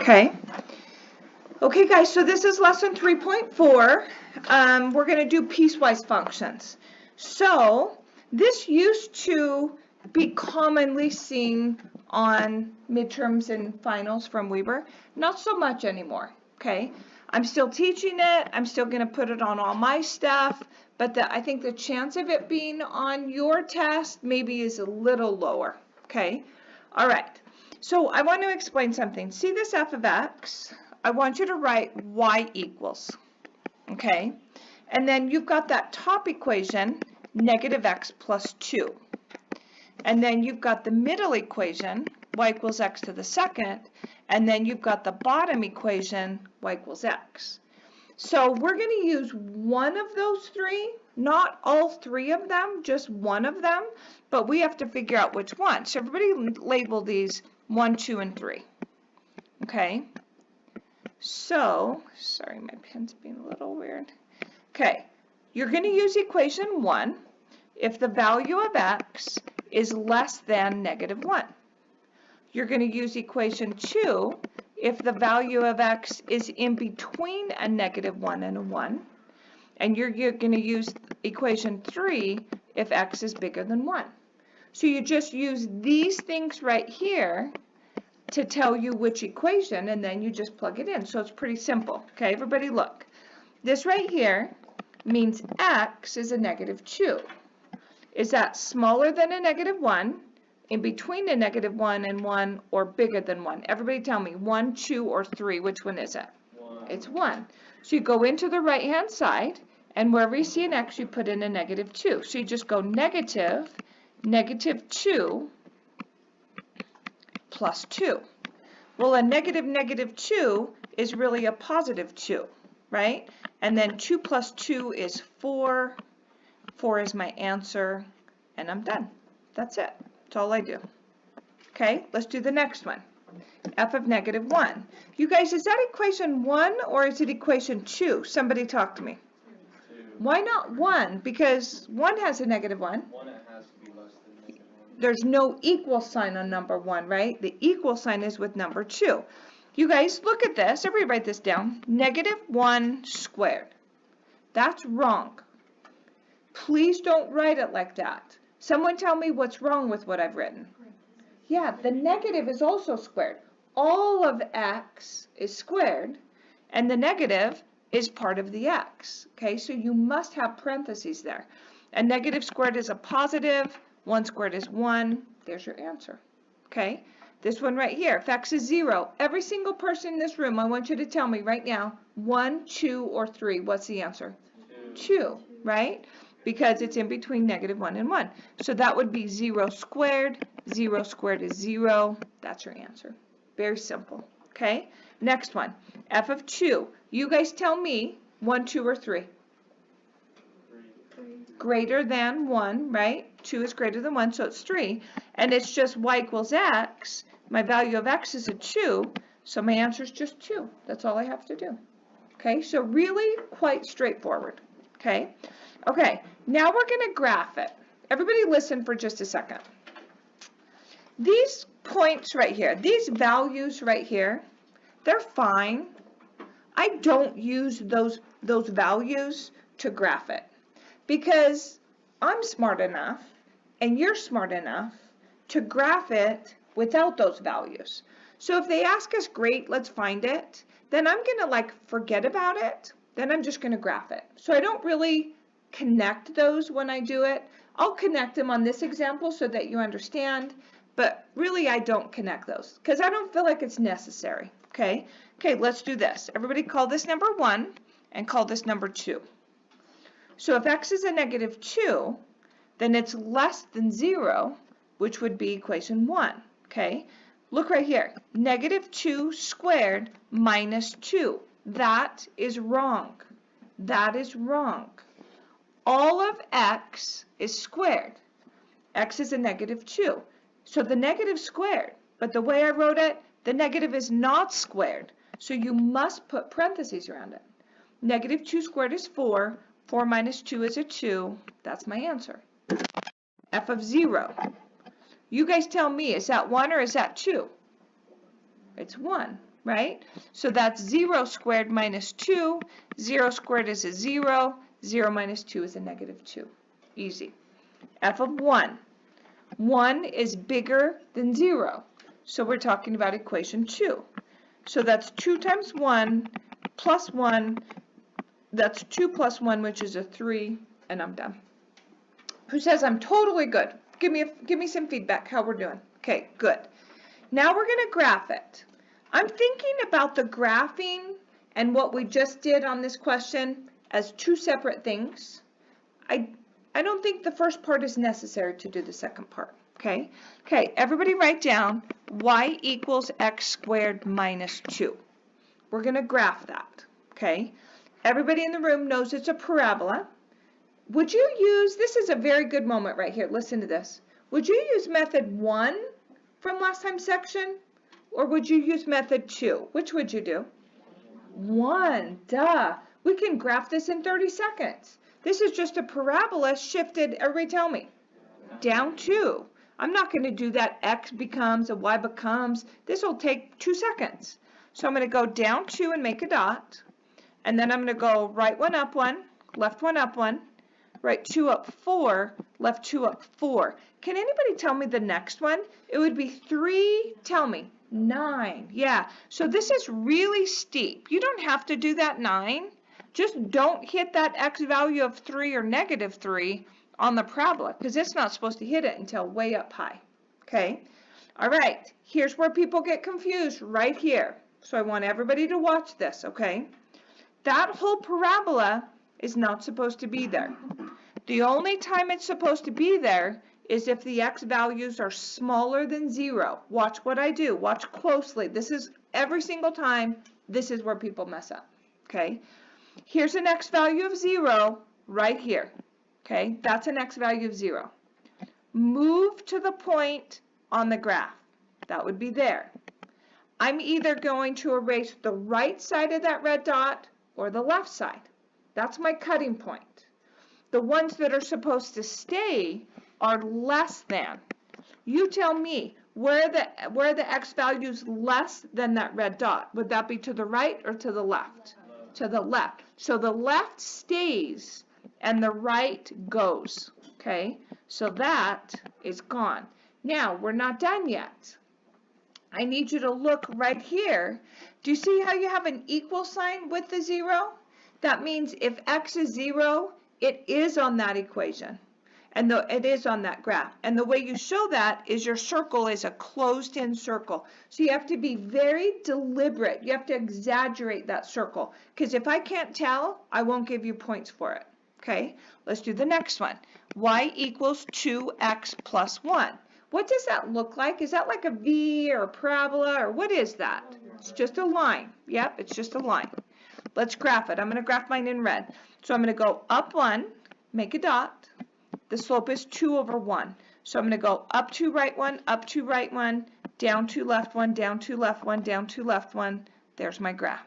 Okay. Okay, guys, so this is lesson 3.4. We're going to do piecewise functions. So this used to be commonly seen on midterms and finals from Weber. Not so much anymore, okay? I'm still teaching it. I'm still going to put it on all my stuff, but I think the chance of it being on your test maybe is a little lower, okay? All right, so I want to explain something. See this f of x? I want you to write y equals, okay? And then you've got that top equation, negative x plus 2. And then you've got the middle equation, y equals x to the second. And then you've got the bottom equation, y equals x. So we're going to use one of those three, not all three of them, just one of them. But we have to figure out which one. So everybody label these 1, 2, and 3. Okay? So, sorry, my pen's being a little weird. Okay, you're going to use equation 1 if the value of x is less than negative 1. You're going to use equation 2 if the value of x is in between a negative 1 and a 1. And you're going to use equation 3 if x is bigger than 1. So you just use these things right here to tell you which equation, and then you just plug it in. So it's pretty simple. Okay, everybody look. This right here means x is a negative 2. Is that smaller than a negative 1, in between a negative 1 and 1, or bigger than 1? Everybody tell me, 1, 2, or 3, which one is it? 1. It's 1. So you go into the right-hand side, and wherever you see an x, you put in a negative 2. So you just go negative 2, plus 2. Well, a negative 2 is really a positive 2, right? And then 2 plus 2 is 4. 4 is my answer, and I'm done. That's it. That's all I do. Okay, let's do the next one. F of negative 1. You guys, is that equation 1 or is it equation 2? Somebody talk to me. 2. Why not 1? Because 1 has a negative 1. 1, it has to be less than negative 1. There's no equal sign on number 1, right? The equal sign is with number 2. You guys, look at this. Everybody write this down. Negative 1 squared. That's wrong. Please don't write it like that. Someone tell me what's wrong with what I've written. Yeah, the negative is also squared. All of x is squared, and the negative is part of the x. Okay, so you must have parentheses there. A negative squared is a positive. 1 squared is 1. There's your answer. Okay, this one right here, if x is 0, every single person in this room, I want you to tell me right now, 1, 2, or 3. What's the answer? 2, right? Because it's in between negative 1 and 1. So that would be 0 squared. 0 squared is 0. That's your answer. Very simple. Okay, next one, f of 2. You guys tell me 1, 2, or 3. 3. Greater than 1, right? 2 is greater than 1, so it's 3. And it's just y equals x. My value of x is a 2, so my answer is just 2. That's all I have to do. Okay, so really quite straightforward. Okay, okay, now we're going to graph it. Everybody listen for just a second. These points right here, these values right here, they're fine. I don't use those values to graph it because I'm smart enough and you're smart enough to graph it without those values. So if they ask us, great, let's find it, then I'm going to like forget about it. Then I'm just going to graph it. So I don't really connect those when I do it. I'll connect them on this example so that you understand, but really I don't connect those because I don't feel like it's necessary. Okay, let's do this. Everybody call this number 1 and call this number 2. So if x is a negative 2, then it's less than 0, which would be equation 1. Okay, look right here. Negative 2 squared minus 2. That is wrong. That is wrong. All of x is squared. X is a negative 2. So the negative squared, but the way I wrote it, the negative is not squared. So you must put parentheses around it. Negative 2 squared is 4. 4 minus 2 is a 2. That's my answer. F of 0. You guys tell me, is that 1 or is that 2? It's 1. right? So that's 0 squared minus 2. 0 squared is a 0. 0 minus 2 is a negative 2. Easy. F of 1. 1 is bigger than 0. So we're talking about equation 2. So that's 2 times 1 plus 1. That's 2 plus 1, which is a 3, and I'm done. Who says I'm totally good? Give me some feedback how we're doing. Okay, good. Now we're going to graph it. I'm thinking about the graphing and what we just did on this question as two separate things. I don't think the first part is necessary to do the second part. Okay, everybody write down y equals x squared minus 2. We're going to graph that. Okay, everybody in the room knows it's a parabola. Would you use, this is a very good moment right here, listen to this. Would you use method 1 from last time's section, or would you use method 2? Which would you do? 1, duh. We can graph this in 30 seconds. This is just a parabola shifted, everybody tell me, down 2. I'm not going to do that x becomes, a y becomes. This will take 2 seconds. So I'm going to go down 2 and make a dot. And then I'm going to go right 1 up 1, left 1 up 1, right 2 up 4, left 2 up 4. Can anybody tell me the next one? It would be 3, tell me, 9. Yeah, so this is really steep. You don't have to do that 9. Just don't hit that x value of 3 or negative 3 on the parabola, because it's not supposed to hit it until way up high. Okay, all right, here's where people get confused right here. So I want everybody to watch this, okay? That whole parabola is not supposed to be there. The only time it's supposed to be there is if the x values are smaller than 0. Watch what I do. Watch closely. This is every single time. This is where people mess up. Okay? Here's an x value of 0 right here. Okay? That's an x value of 0. Move to the point on the graph. That would be there. I'm either going to erase the right side of that red dot or the left side. That's my cutting point. The ones that are supposed to stay are less than. You tell me where the x value is less than that red dot. Would that be to the right or to the left? To the left. So the left stays and the right goes. Okay, so that is gone. Now we're not done yet. I need you to look right here. Do you see how you have an equal sign with the 0? That means if x is 0, it is on that equation, and it is on that graph. And the way you show that is your circle is a closed-in circle. So you have to be very deliberate. You have to exaggerate that circle, because if I can't tell, I won't give you points for it. Okay, let's do the next one. Y equals 2x plus 1. What does that look like? Is that like a V or a parabola, or what is that? It's just a line. Yep, it's just a line. Let's graph it. I'm going to graph mine in red. So I'm going to go up 1, make a dot. The slope is 2 over 1. So I'm going to go up 2, right 1, up 2, right 1, down 2, left 1, down 2, left 1, down 2, left 1. There's my graph.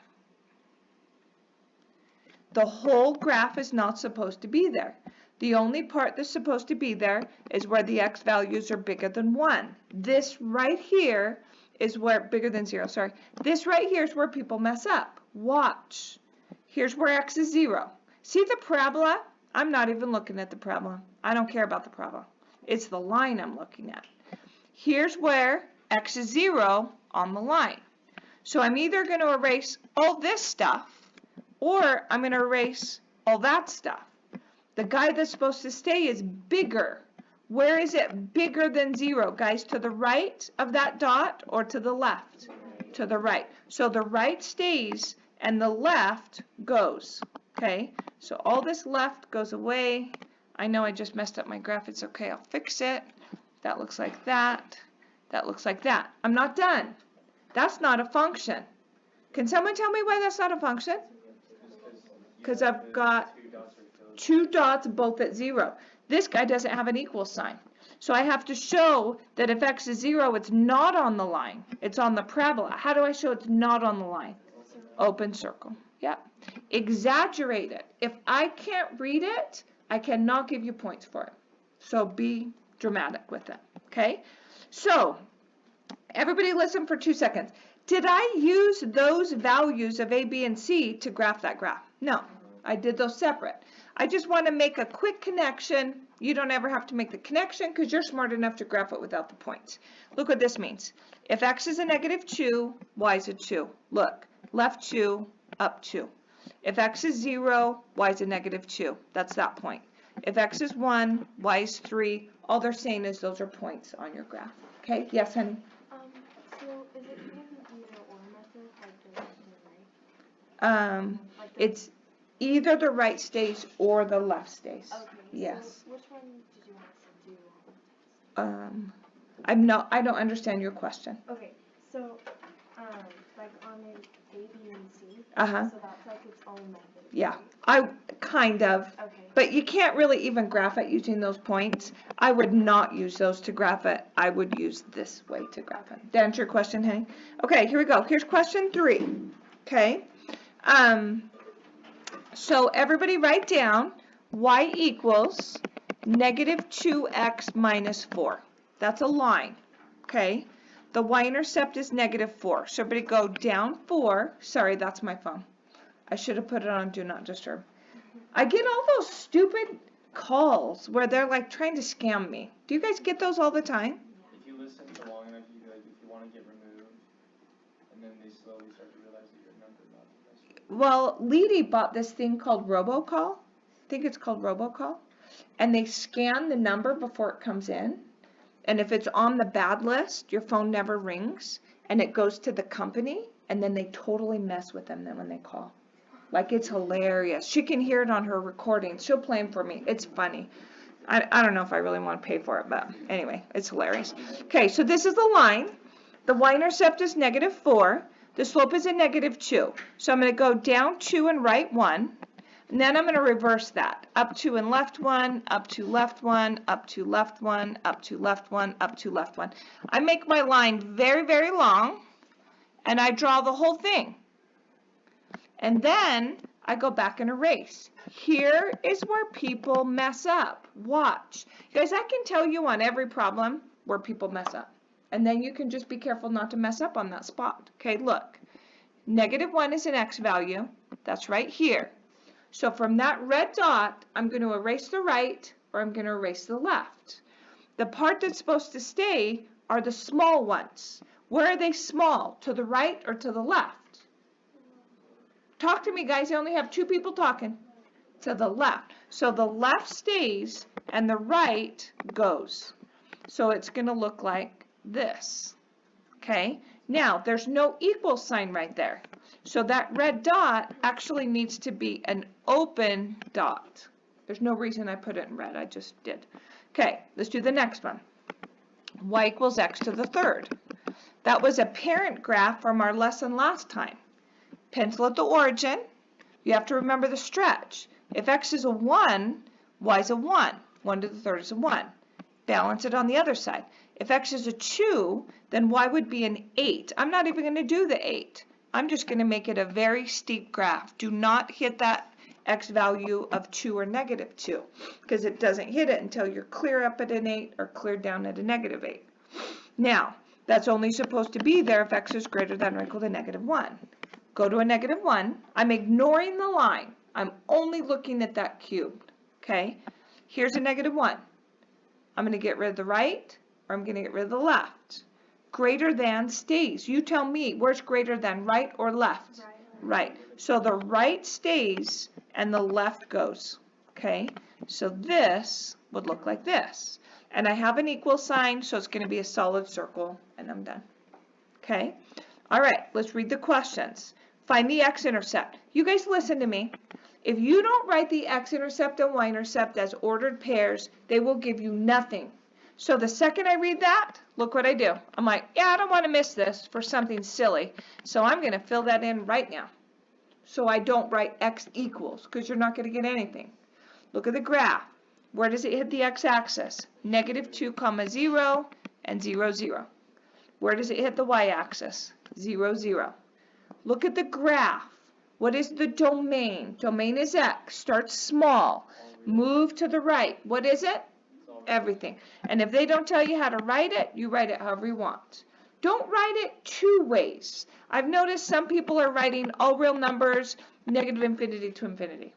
The whole graph is not supposed to be there. The only part that's supposed to be there is where the x values are bigger than 1. This right here is where, bigger than 0, sorry. This right here is where people mess up. Watch. Here's where x is 0. See the parabola? I'm not even looking at the parabola. I don't care about the parabola. It's the line I'm looking at. Here's where x is 0 on the line. So I'm either going to erase all this stuff, or I'm going to erase all that stuff. The guy that's supposed to stay is bigger. Where is it bigger than 0? Guys, to the right of that dot or to the left? To the right. So the right stays and the left goes. Okay, so all this left goes away. I know I just messed up my graph. It's okay, I'll fix it. That looks like that. That looks like that. I'm not done. That's not a function. Can someone tell me why that's not a function? Because I've got 2 dots both at 0. This guy doesn't have an equal sign. So I have to show that if x is 0, it's not on the line. It's on the parabola. How do I show it's not on the line? Open circle. Yep. Exaggerate it. If I can't read it, I cannot give you points for it. So be dramatic with it. Okay? So everybody listen for 2 seconds. Did I use those values of A, B, and C to graph that graph? No, I did those separate. I just want to make a quick connection. You don't ever have to make the connection because you're smart enough to graph it without the points. Look what this means. If x is a negative 2, y is a 2. Look, left 2, up 2. If x is 0, y is a negative 2. That's that point. If x is 1, y is 3. All they're saying is those are points on your graph. Okay, yes, honey? So is it kind of an either or method, like the left and right? Like the, It's either the right stays or the left stays. okay. Yes. So which one did you want us to do on the test? I don't understand your question. Okay. So like on an A, B, and C. Uh-huh. So that's like its own method. Yeah, right? I kind of. Okay. But you can't really even graph it using those points. I would not use those to graph it. I would use this way to graph it. Did that answer your question, honey? Okay, here we go. Here's question 3. Okay. So everybody write down y equals negative 2x minus 4. That's a line. Okay. The y-intercept is negative 4. So everybody go down 4. Sorry, that's my phone. I should have put it on Do Not Disturb. I get all those stupid calls where they're like trying to scam me. Do you guys get those all the time? If you listen for long enough, you like, if you want to get removed, and then they slowly start to realize that your number not the best. Well, Leedy bought this thing called Robocall. I think it's called Robocall. And they scan the number before it comes in. And if it's on the bad list, your phone never rings. And it goes to the company. And then they totally mess with them then when they call. Like, it's hilarious. She can hear it on her recording. She'll play them for me. It's funny. I don't know if I really want to pay for it, but anyway, it's hilarious. Okay, so this is the line. The y-intercept is negative 4. The slope is a negative 2. So I'm going to go down 2 and right 1. And then I'm going to reverse that. Up 2 and left 1, up 2 left 1, up 2 left 1, up 2 left 1, up 2 left 1. I make my line very, very long, and I draw the whole thing. And then I go back and erase. Here is where people mess up. Watch. Guys, I can tell you on every problem where people mess up. And then you can just be careful not to mess up on that spot. Okay, look. Negative 1 is an x value. That's right here. So from that red dot, I'm going to erase the right or I'm going to erase the left. The part that's supposed to stay are the small ones. Where are they small? To the right or to the left? Talk to me, guys. I only have 2 people talking. To the left. So the left stays and the right goes. So it's going to look like this. Okay? Now, there's no equal sign right there. So that red dot actually needs to be an open dot. There's no reason I put it in red. I just did. Okay, let's do the next one. Y equals x to the third. That was a parent graph from our lesson last time. Pencil at the origin. You have to remember the stretch. If x is a 1, y is a 1. 1 to the third is a 1. Balance it on the other side. If x is a 2, then y would be an 8. I'm not even going to do the 8. I'm just going to make it a very steep graph. Do not hit that x value of 2 or negative 2 because it doesn't hit it until you're clear up at an 8 or clear down at a negative 8. Now, that's only supposed to be there if x is greater than or equal to negative 1. Go to a negative 1. I'm ignoring the line. I'm only looking at that cubed. Okay? Here's a negative 1. I'm going to get rid of the right or I'm going to get rid of the left. Greater than stays. You tell me, where's greater than, right or left? Right. So the right stays and the left goes. Okay? So this would look like this. And I have an equal sign, so it's going to be a solid circle, and I'm done. Okay? All right, let's read the questions. Find the x-intercept. You guys listen to me. If you don't write the x-intercept and y-intercept as ordered pairs, they will give you nothing. So the second I read that, look what I do. I'm like, yeah, I don't want to miss this for something silly. So I'm going to fill that in right now. So I don't write x equals because you're not going to get anything. Look at the graph. Where does it hit the x-axis? Negative 2, 0, and 0, 0. Where does it hit the y-axis? 0, 0. Look at the graph. What is the domain? Domain is x. Start small. Move to the right. What is it? Everything. And if they don't tell you how to write it, you write it however you want. Don't write it two ways. I've noticed some people are writing all real numbers, negative infinity to infinity.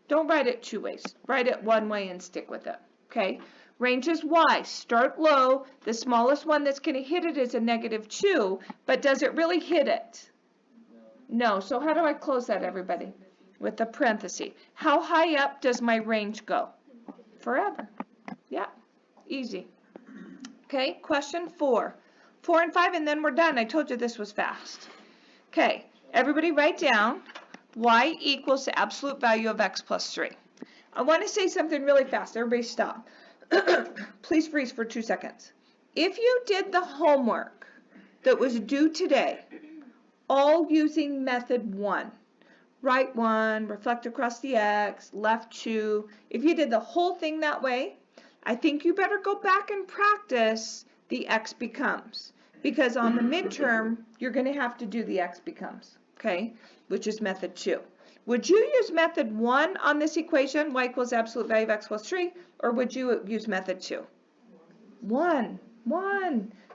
Don't write it two ways. Write it one way and stick with it, okay? Range is y. Start low. The smallest one that's going to hit it is a -2, but does it really hit it? No. So how do I close that, everybody? With a parenthesis. How high up does my range go? Forever. Yeah, easy. Okay, question 4. 4 and 5, and then we're done. I told you this was fast. Okay, everybody write down y equals the absolute value of x plus 3. I want to say something really fast. Everybody stop. Please freeze for 2 seconds. If you did the homework that was due today, all using method 1, right 1, reflect across the x, left 2, if you did the whole thing that way, I think you better go back and practice the x becomes. Because on the midterm, you're going to have to do the x becomes, okay, which is method 2. Would you use method 1 on this equation, y equals absolute value of x plus 3, or would you use method 2? 1.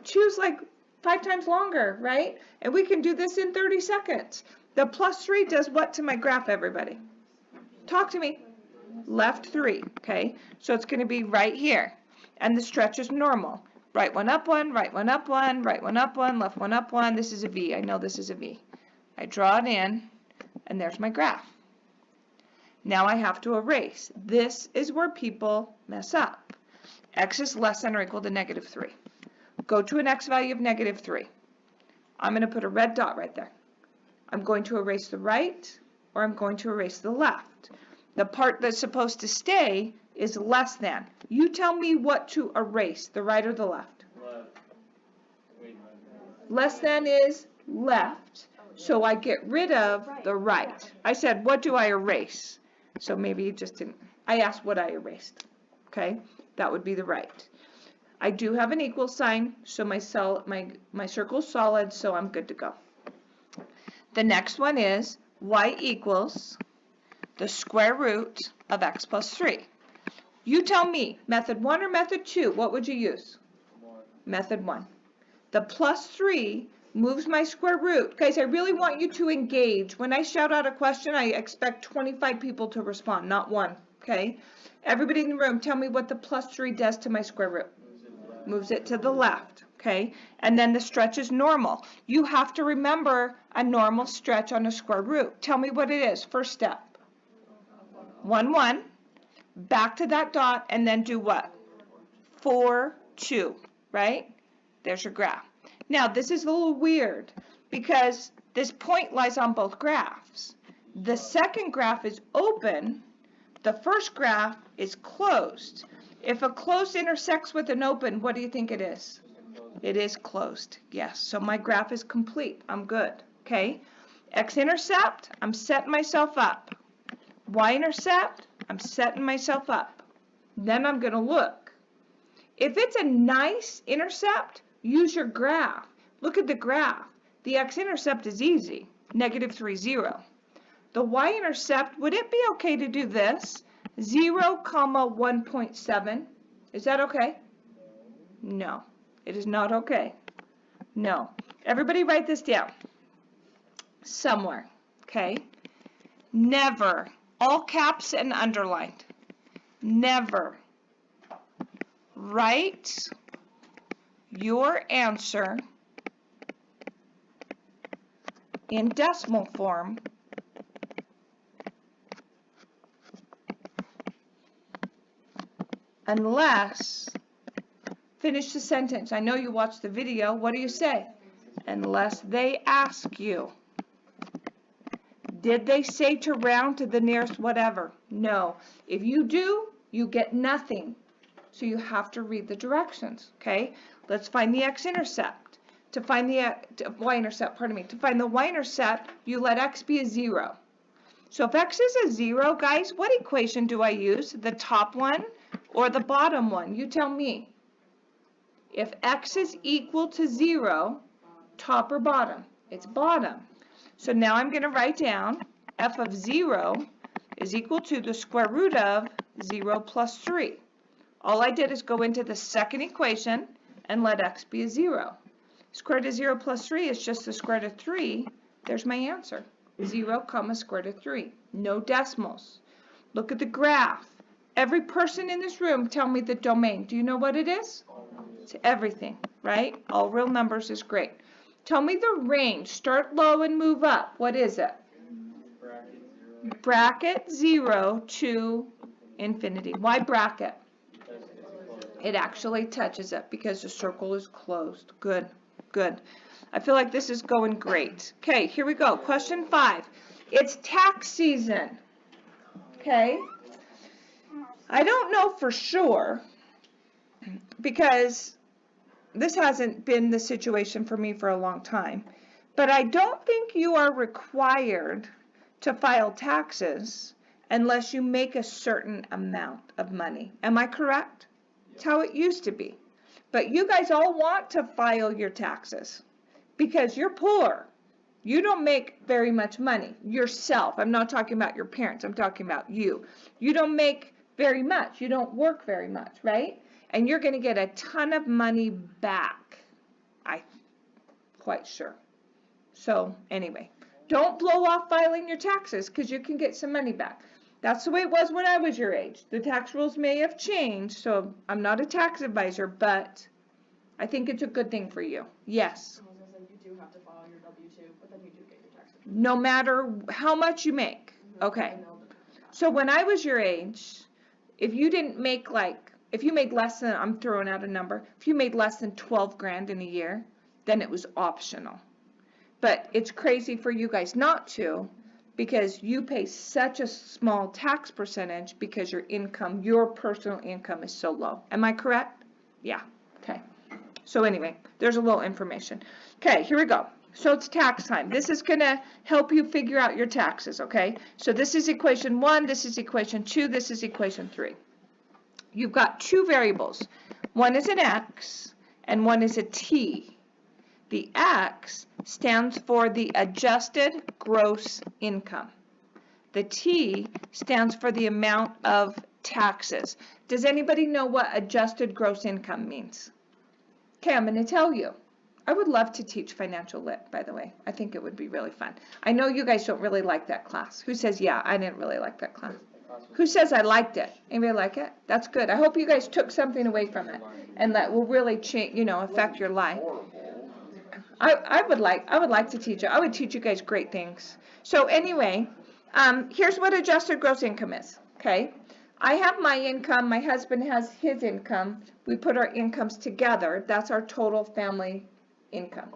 2's like 5 times longer, right? And we can do this in 30 seconds. The plus 3 does what to my graph, everybody? Talk to me. Left 3, okay? So it's going to be right here. And the stretch is normal. Right one up one, right one up one, right one up one, left one up one. This is a V. I know this is a V. I draw it in, and there's my graph. Now I have to erase. This is where people mess up. X is less than or equal to -3. Go to an x value of -3. I'm going to put a red dot right there. I'm going to erase the right, or I'm going to erase the left. The part that's supposed to stay is less than. You tell me what to erase, the right or the left. Left. Wait, Less than is left, so I get rid of the right. I said, what do I erase? So maybe you just didn't. I asked what I erased. Okay, that would be the right. I do have an equal sign, so my circle's solid, so I'm good to go. The next one is y equals the square root of x plus 3. You tell me, method 1 or method 2, what would you use? 1. Method 1. The plus 3 moves my square root. Guys, I really want you to engage. When I shout out a question, I expect 25 people to respond, not 1, okay? Everybody in the room, tell me what the plus 3 does to my square root. Moves it to the left, okay? And then the stretch is normal. You have to remember a normal stretch on a square root. Tell me what it is. First step. 1, 1. Back to that dot, and then do what? 4, 2, right? There's your graph. Now, this is a little weird because this point lies on both graphs. The second graph is open. The first graph is closed. If a closed intersects with an open, what do you think it is? It is closed, yes. So my graph is complete. I'm good, okay? X-intercept, I'm setting myself up. Y-intercept, I'm setting myself up. Then I'm going to look. If it's a nice intercept, use your graph. Look at the graph. The x-intercept is easy, -3, 0. The y-intercept, would it be okay to do this? 0, 1.7. Is that okay? No, it is not okay. No. Everybody write this down. Somewhere, okay? Never, all caps and underlined, never write your answer in decimal form unless, finish the sentence. I know you watched the video. What do you say? Unless they ask you. Did they say to round to the nearest whatever? No. If you do, you get nothing. So you have to read the directions, okay? Let's find the x-intercept. To find the y-intercept, pardon me. To find the y-intercept, you let x be a 0. So if x is a 0, guys, what equation do I use? The top one or the bottom one? You tell me. If x is equal to 0, top or bottom? It's bottom. So now I'm going to write down f of 0 is equal to the square root of 0 plus 3. All I did is go into the second equation and let x be a 0. Square root of 0 plus 3 is just the square root of 3. There's my answer. 0, comma, square root of 3. No decimals. Look at the graph. Every person in this room, tell me the domain. Do you know what it is? It's everything, right? All real numbers is great. Tell me the range. Start low and move up. What is it? Bracket 0 to infinity. Why bracket? It actually touches it because the circle is closed. Good, good. I feel like this is going great. Okay, here we go. Question 5. It's tax season. Okay. I don't know for sure because this hasn't been the situation for me for a long time, but I don't think you are required to file taxes unless you make a certain amount of money. Am I correct? It's how it used to be. But you guys all want to file your taxes because you're poor. You don't make very much money yourself. I'm not talking about your parents. I'm talking about you. You don't make very much. You don't work very much, right? And you're going to get a ton of money back. I'm quite sure. So anyway, don't blow off filing your taxes because you can get some money back. That's the way it was when I was your age. The tax rules may have changed, so I'm not a tax advisor, but I think it's a good thing for you. Yes. I was gonna say, you do have to file your W-2, but then you do get your tax return. No matter how much you make. Okay. I know the tax. So when I was your age, if you didn't make if you made less than, I'm throwing out a number, if you made less than 12 grand in a year, then it was optional. But it's crazy for you guys not to, because you pay such a small tax percentage because your income, your personal income is so low. Am I correct? Yeah. Okay. So anyway, there's a little information. Okay, here we go. So it's tax time. This is going to help you figure out your taxes, okay? So this is equation 1, this is equation 2, this is equation 3. You've got two variables. One is an x and one is a t. The x stands for the adjusted gross income. The t stands for the amount of taxes. Does anybody know what adjusted gross income means? Okay, I'm going to tell you. I would love to teach financial lit, by the way. I think it would be really fun. I know you guys don't really like that class. Who says, yeah, I didn't really like that class? Who says I liked it? Anybody like it? That's good. I hope you guys took something away from it and that will really change, affect your life. I would like to teach it. I would teach you guys great things. So anyway, here's what adjusted gross income is, okay? I have my income, my husband has his income. We put our incomes together. That's our total family income.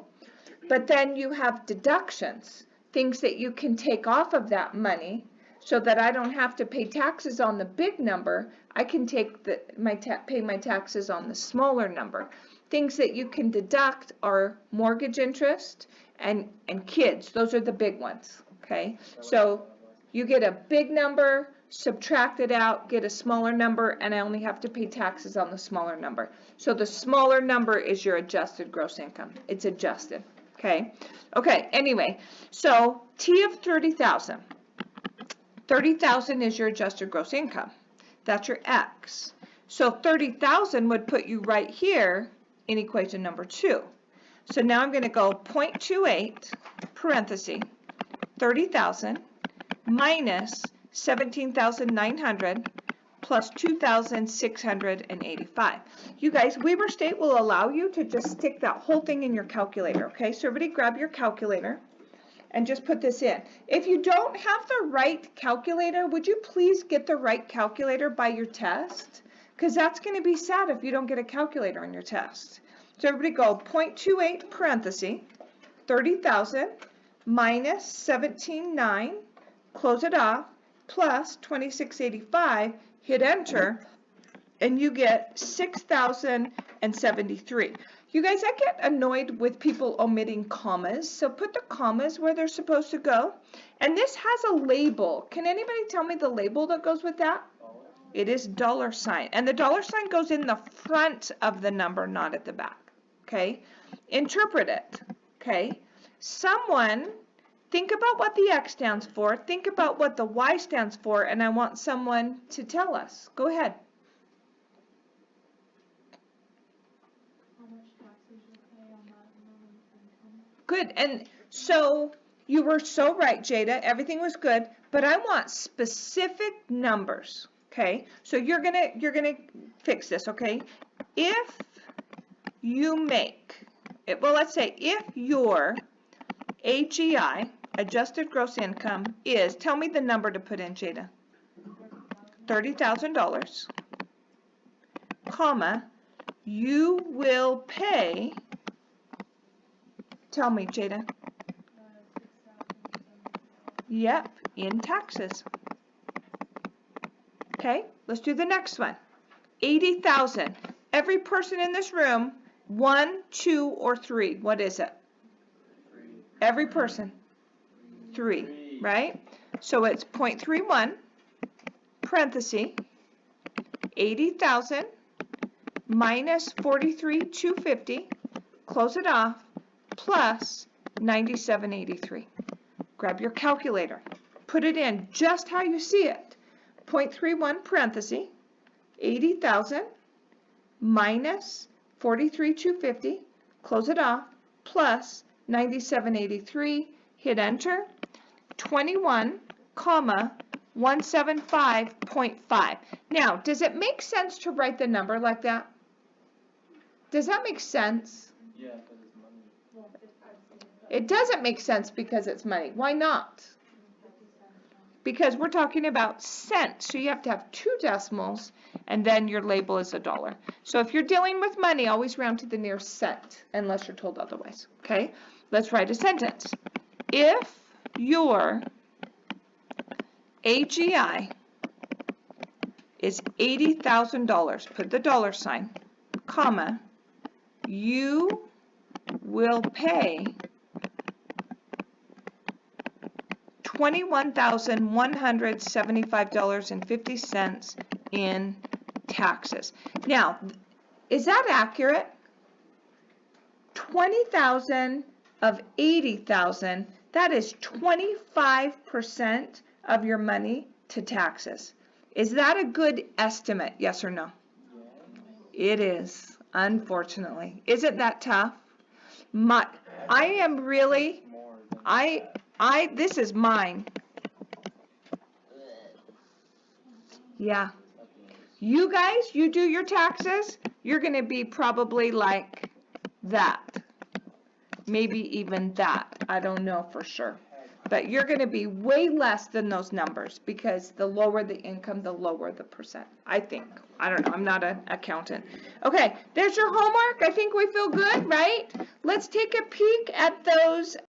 But then you have deductions, things that you can take off of that money so that I don't have to pay taxes on the big number. I can take pay my taxes on the smaller number. Things that you can deduct are mortgage interest and kids. Those are the big ones, okay? So you get a big number, subtract it out, get a smaller number, and I only have to pay taxes on the smaller number. So the smaller number is your adjusted gross income. It's adjusted, okay? Okay, anyway, so T of 30,000. 30,000 is your adjusted gross income. That's your X. So 30,000 would put you right here in equation number 2. So now I'm going to go 0.28 parenthesis 30,000 minus 17,900 plus 2,685. You guys, Weber State will allow you to just stick that whole thing in your calculator, okay? So everybody grab your calculator and just put this in. If you don't have the right calculator, would you please get the right calculator by your test? Because that's going to be sad if you don't get a calculator on your test. So everybody go 0.28 parenthesis 30,000 minus 17,900, close it off, plus 2685, hit enter, and you get 6,073. You guys, I get annoyed with people omitting commas, so put the commas where they're supposed to go. And this has a label. Can anybody tell me the label that goes with that? It is $sign, and the $sign goes in the front of the number, not at the back, okay? Interpret it, okay? Someone, think about what the X stands for, think about what the Y stands for, and I want someone to tell us. Go ahead. How much taxes you pay on that amount Good, and so you were so right, Jada, everything was good, but I want specific numbers, okay? So you're gonna fix this, okay? If you make, well, let's say if your AGI, adjusted gross income, is, tell me the number to put in, Jada. $30,000, comma, you will pay, tell me, Jada. Yep, in taxes. Okay, let's do the next one. 80,000. Every person in this room, 1, 2, or 3. What is it? 3. Every person. 3, right? So it's 0.31, parenthesis, 80,000 minus 43,250, close it off, plus 9783. Grab your calculator. Put it in just how you see it. 0.31 parenthesis, 80,000 minus 43,250, close it off, plus 9783, hit enter, 21, comma, 175.5. Now, does it make sense to write the number like that? Does that make sense? Yeah, because it's money. It doesn't make sense because it's money. Why not? Because we're talking about cents, so you have to have 2 decimals, and then your label is $1. So if you're dealing with money, always round to the nearest cent, unless you're told otherwise. Okay? Let's write a sentence. If your AGI is $80,000, put the dollar sign, comma, you will pay $21,175.50 in taxes. Now, is that accurate? 20,000 of 80,000, that is 25% of your money to taxes. Is that a good estimate, yes or no? It is, unfortunately. Isn't that tough? I am really, More than this is mine. Yeah. You guys, you do your taxes, you're going to be probably like that. Maybe even that. I don't know for sure. But you're going to be way less than those numbers because the lower the income, the lower the percent. I think. I don't know. I'm not an accountant. Okay, there's your homework. I think we feel good, right? Let's take a peek at those